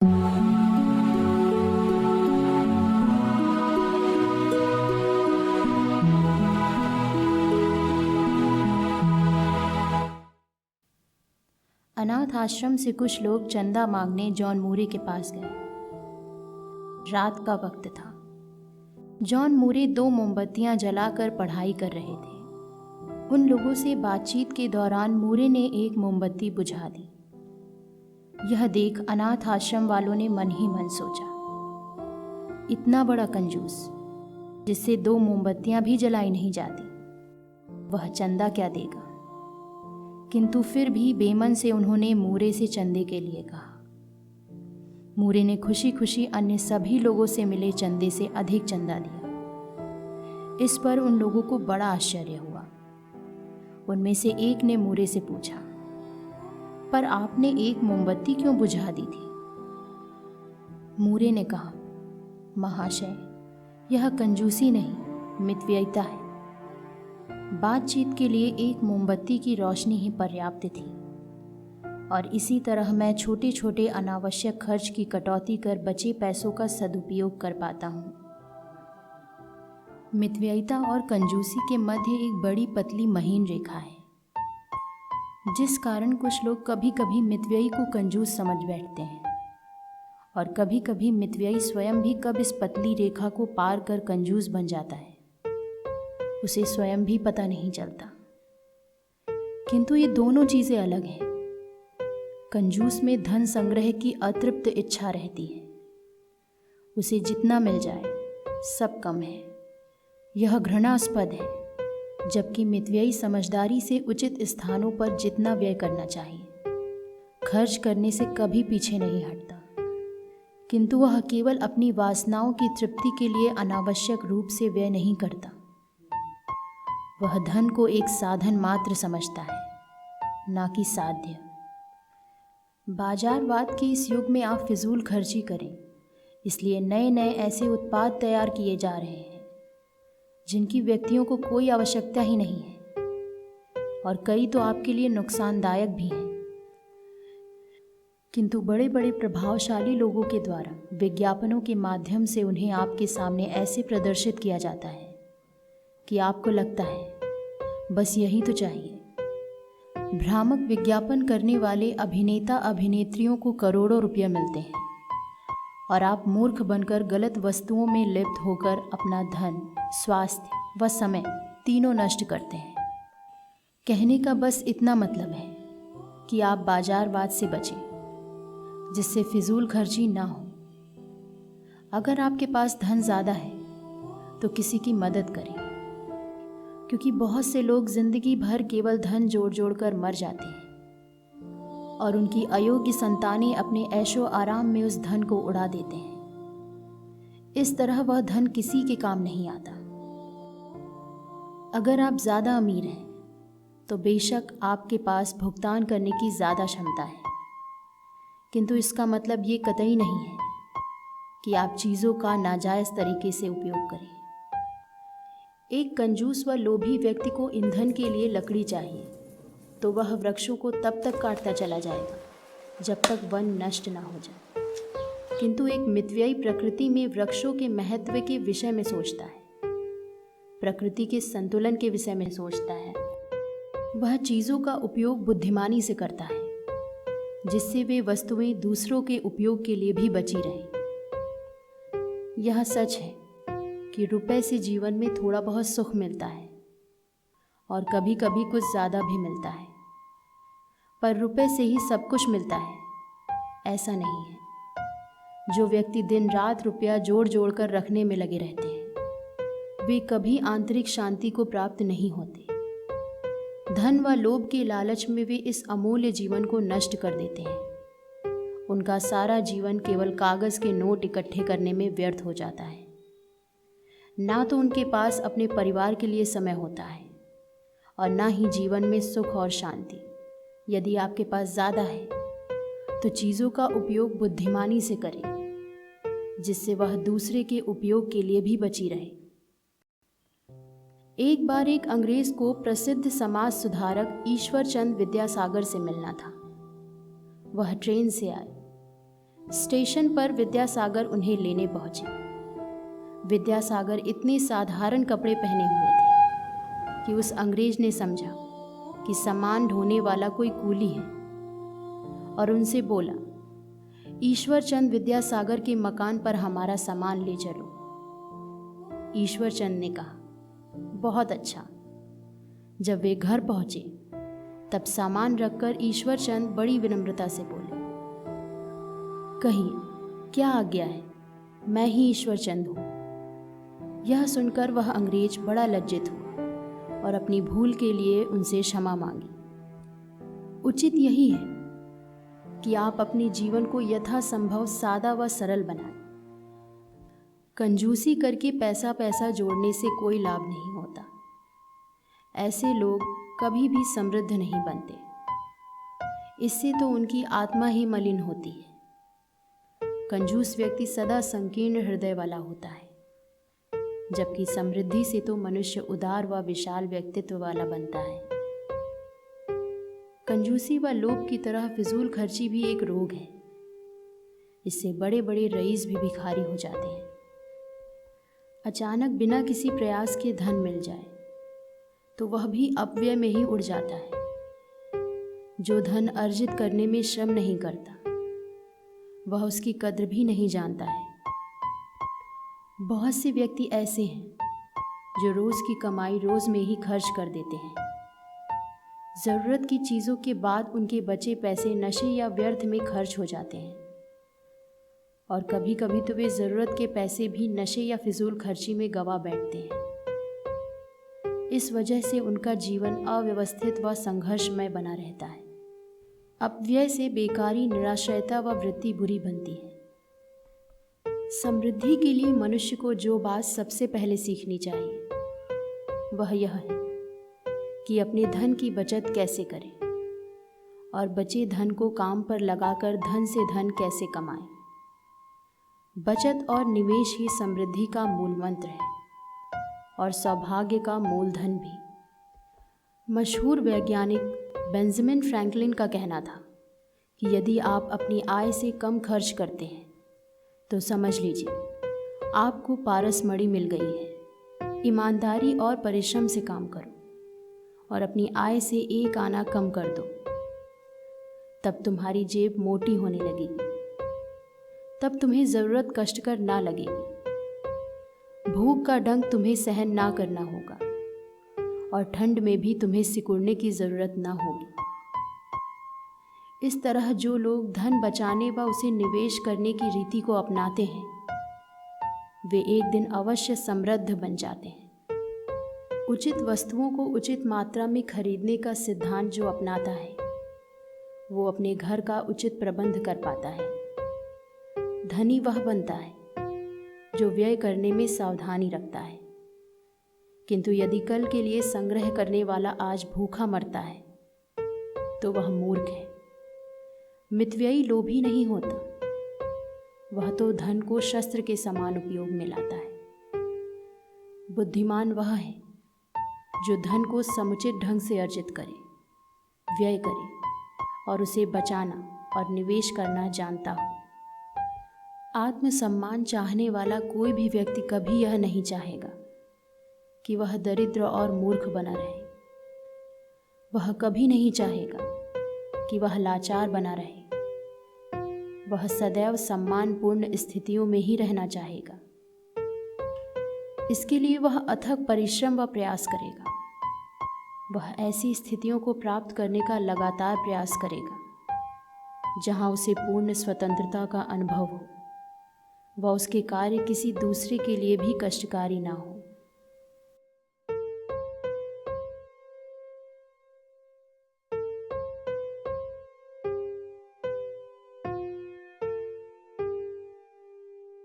अनाथ आश्रम से कुछ लोग चंदा मांगने जॉन मूरे के पास गए। रात का वक्त था। जॉन मूरे 2 मोमबत्तियां जलाकर पढ़ाई कर रहे थे। उन लोगों से बातचीत के दौरान मूरे ने एक मोमबत्ती बुझा दी। यह देख अनाथ आश्रम वालों ने मन ही मन सोचा, इतना बड़ा कंजूस जिससे 2 मोमबत्तियां भी जलाई नहीं जाती, वह चंदा क्या देगा। किंतु फिर भी बेमन से उन्होंने मूरे से चंदे के लिए कहा। मूरे ने खुशी खुशी अन्य सभी लोगों से मिले चंदे से अधिक चंदा दिया। इस पर उन लोगों को बड़ा आश्चर्य हुआ। उनमें से एक ने मूरे से पूछा, पर आपने एक मोमबत्ती क्यों बुझा दी थी? मूरे ने कहा, महाशय, यह कंजूसी नहीं, मितव्ययिता है। बातचीत के लिए एक मोमबत्ती की रोशनी ही पर्याप्त थी, और इसी तरह मैं छोटे छोटे अनावश्यक खर्च की कटौती कर बचे पैसों का सदुपयोग कर पाता हूँ। मितव्ययिता और कंजूसी के मध्य एक बड़ी पतली महीन रेखा है, जिस कारण कुछ लोग कभी कभी मितव्ययी को कंजूस समझ बैठते हैं, और कभी कभी मितव्ययी स्वयं भी कब इस पतली रेखा को पार कर कंजूस बन जाता है, उसे स्वयं भी पता नहीं चलता। किंतु ये दोनों चीज़ें अलग हैं। कंजूस में धन संग्रह की अतृप्त इच्छा रहती है, उसे जितना मिल जाए सब कम है, यह घृणास्पद है। जबकि मितव्ययी समझदारी से उचित स्थानों पर जितना व्यय करना चाहिए, खर्च करने से कभी पीछे नहीं हटता, किंतु वह केवल अपनी वासनाओं की तृप्ति के लिए अनावश्यक रूप से व्यय नहीं करता। वह धन को एक साधन मात्र समझता है, ना कि साध्य। बाजारवाद के इस युग में आप फिजूल खर्ची करें, इसलिए नए नए ऐसे उत्पाद तैयार किए जा रहे हैं जिनकी व्यक्तियों को कोई आवश्यकता ही नहीं है, और कई तो आपके लिए नुकसानदायक भी हैं। किंतु बड़े बड़े प्रभावशाली लोगों के द्वारा विज्ञापनों के माध्यम से उन्हें आपके सामने ऐसे प्रदर्शित किया जाता है कि आपको लगता है बस यही तो चाहिए। भ्रामक विज्ञापन करने वाले अभिनेता अभिनेत्रियों को करोड़ों रुपये मिलते हैं, और आप मूर्ख बनकर गलत वस्तुओं में लिप्त होकर अपना धन, स्वास्थ्य व समय तीनों नष्ट करते हैं। कहने का बस इतना मतलब है कि आप बाजारवाद से बचें, जिससे फिजूल खर्ची ना हो। अगर आपके पास धन ज़्यादा है तो किसी की मदद करें, क्योंकि बहुत से लोग जिंदगी भर केवल धन जोड़ जोड़ कर मर जाते हैं, और उनकी अयोग्य संतानें अपने ऐशो आराम में उस धन को उड़ा देते हैं। इस तरह वह धन किसी के काम नहीं आता। अगर आप ज़्यादा अमीर हैं तो बेशक आपके पास भुगतान करने की ज़्यादा क्षमता है, किंतु इसका मतलब ये कतई नहीं है कि आप चीज़ों का नाजायज़ तरीके से उपयोग करें। एक कंजूस व लोभी व्यक्ति को ईंधन के लिए लकड़ी चाहिए, तो वह वृक्षों को तब तक काटता चला जाएगा जब तक वन नष्ट ना हो जाए। किंतु एक मितव्ययी प्रकृति में वृक्षों के महत्व के विषय में सोचता है, प्रकृति के संतुलन के विषय में सोचता है। वह चीज़ों का उपयोग बुद्धिमानी से करता है, जिससे वे वस्तुएं दूसरों के उपयोग के लिए भी बची रहें। यह सच है कि रुपए से जीवन में थोड़ा बहुत सुख मिलता है, और कभी कभी कुछ ज़्यादा भी मिलता है, पर रुपए से ही सब कुछ मिलता है ऐसा नहीं है। जो व्यक्ति दिन रात रुपया जोड़ जोड़ कर रखने में लगे रहते हैं, वे कभी आंतरिक शांति को प्राप्त नहीं होते। धन व लोभ के लालच में वे इस अमूल्य जीवन को नष्ट कर देते हैं। उनका सारा जीवन केवल कागज़ के नोट इकट्ठे करने में व्यर्थ हो जाता है। ना तो उनके पास अपने परिवार के लिए समय होता है, और ना ही जीवन में सुख और शांति। यदि आपके पास ज़्यादा है तो चीज़ों का उपयोग बुद्धिमानी से करें, जिससे वह दूसरे के उपयोग के लिए भी बची रहे। एक बार एक अंग्रेज को प्रसिद्ध समाज सुधारक ईश्वर चंद विद्यासागर से मिलना था। वह ट्रेन से आए। स्टेशन पर विद्यासागर उन्हें लेने पहुंचे। विद्यासागर इतने साधारण कपड़े पहने हुए थे कि उस अंग्रेज ने समझा कि सामान ढोने वाला कोई कूली है और उनसे बोला, ईश्वरचंद विद्यासागर के मकान पर हमारा सामान ले चलो। ईश्वरचंद ने कहा, बहुत अच्छा। जब वे घर पहुंचे तब सामान रखकर ईश्वरचंद बड़ी विनम्रता से बोले, कहिए क्या आज्ञा है, मैं ही ईश्वरचंद हूँ। यह सुनकर वह अंग्रेज बड़ा लज्जित हुआ और अपनी भूल के लिए उनसे क्षमा मांगी। उचित यही है कि आप अपने जीवन को यथासंभव सादा व सरल बनाएं। कंजूसी करके पैसा जोड़ने से कोई लाभ नहीं होता। ऐसे लोग कभी भी समृद्ध नहीं बनते। इससे तो उनकी आत्मा ही मलिन होती है। कंजूस व्यक्ति सदा संकीर्ण हृदय वाला होता है, जबकि समृद्धि से तो मनुष्य उदार व विशाल व्यक्तित्व वाला बनता है। कंजूसी व लोभ की तरह फिजूल खर्ची भी एक रोग है। इससे बड़े बड़े रईस भी भिखारी हो जाते हैं। अचानक बिना किसी प्रयास के धन मिल जाए तो वह भी अपव्यय में ही उड़ जाता है। जो धन अर्जित करने में श्रम नहीं करता, वह उसकी कद्र भी नहीं जानता है। बहुत से व्यक्ति ऐसे हैं जो रोज़ की कमाई रोज़ में ही खर्च कर देते हैं। ज़रूरत की चीज़ों के बाद उनके बचे पैसे नशे या व्यर्थ में खर्च हो जाते हैं। और कभी कभी तो वे ज़रूरत के पैसे भी नशे या फिजूल खर्ची में गवा बैठते हैं। इस वजह से उनका जीवन अव्यवस्थित व संघर्षमय बना रहता है। अपव्यय से बेकारी, निराश्रयता व वृत्ति बुरी बनती है। समृद्धि के लिए मनुष्य को जो बात सबसे पहले सीखनी चाहिए वह यह है कि अपने धन की बचत कैसे करें और बचे धन को काम पर लगाकर धन से धन कैसे कमाएं। बचत और निवेश ही समृद्धि का मूल मंत्र है और सौभाग्य का मूलधन भी। मशहूर वैज्ञानिक बेंजामिन फ्रैंकलिन का कहना था कि यदि आप अपनी आय से कम खर्च करते हैं तो समझ लीजिए आपको पारसमणि मिल गई है। ईमानदारी और परिश्रम से काम करो और अपनी आय से एक आना कम कर दो। तब तुम्हारी जेब मोटी होने लगेगी। तब तुम्हें ज़रूरत कष्टकर ना लगेगी। भूख का डंक तुम्हें सहन ना करना होगा और ठंड में भी तुम्हें सिकुड़ने की ज़रूरत ना होगी। इस तरह जो लोग धन बचाने व उसे निवेश करने की रीति को अपनाते हैं वे एक दिन अवश्य समृद्ध बन जाते हैं। उचित वस्तुओं को उचित मात्रा में खरीदने का सिद्धांत जो अपनाता है वो अपने घर का उचित प्रबंध कर पाता है। धनी वह बनता है जो व्यय करने में सावधानी रखता है। किंतु यदि कल के लिए संग्रह करने वाला आज भूखा मरता है तो वह मूर्ख है। मितव्ययी लोभी नहीं होता, वह तो धन को शस्त्र के समान उपयोग में लाता है। बुद्धिमान वह है जो धन को समुचित ढंग से अर्जित करे, व्यय करे और उसे बचाना और निवेश करना जानता हो। आत्मसम्मान चाहने वाला कोई भी व्यक्ति कभी यह नहीं चाहेगा कि वह दरिद्र और मूर्ख बना रहे। वह कभी नहीं चाहेगा कि वह लाचार बना रहे। वह सदैव सम्मानपूर्ण स्थितियों में ही रहना चाहेगा। इसके लिए वह अथक परिश्रम व प्रयास करेगा। वह ऐसी स्थितियों को प्राप्त करने का लगातार प्रयास करेगा जहाँ उसे पूर्ण स्वतंत्रता का अनुभव हो व उसके कार्य किसी दूसरे के लिए भी कष्टकारी ना हो।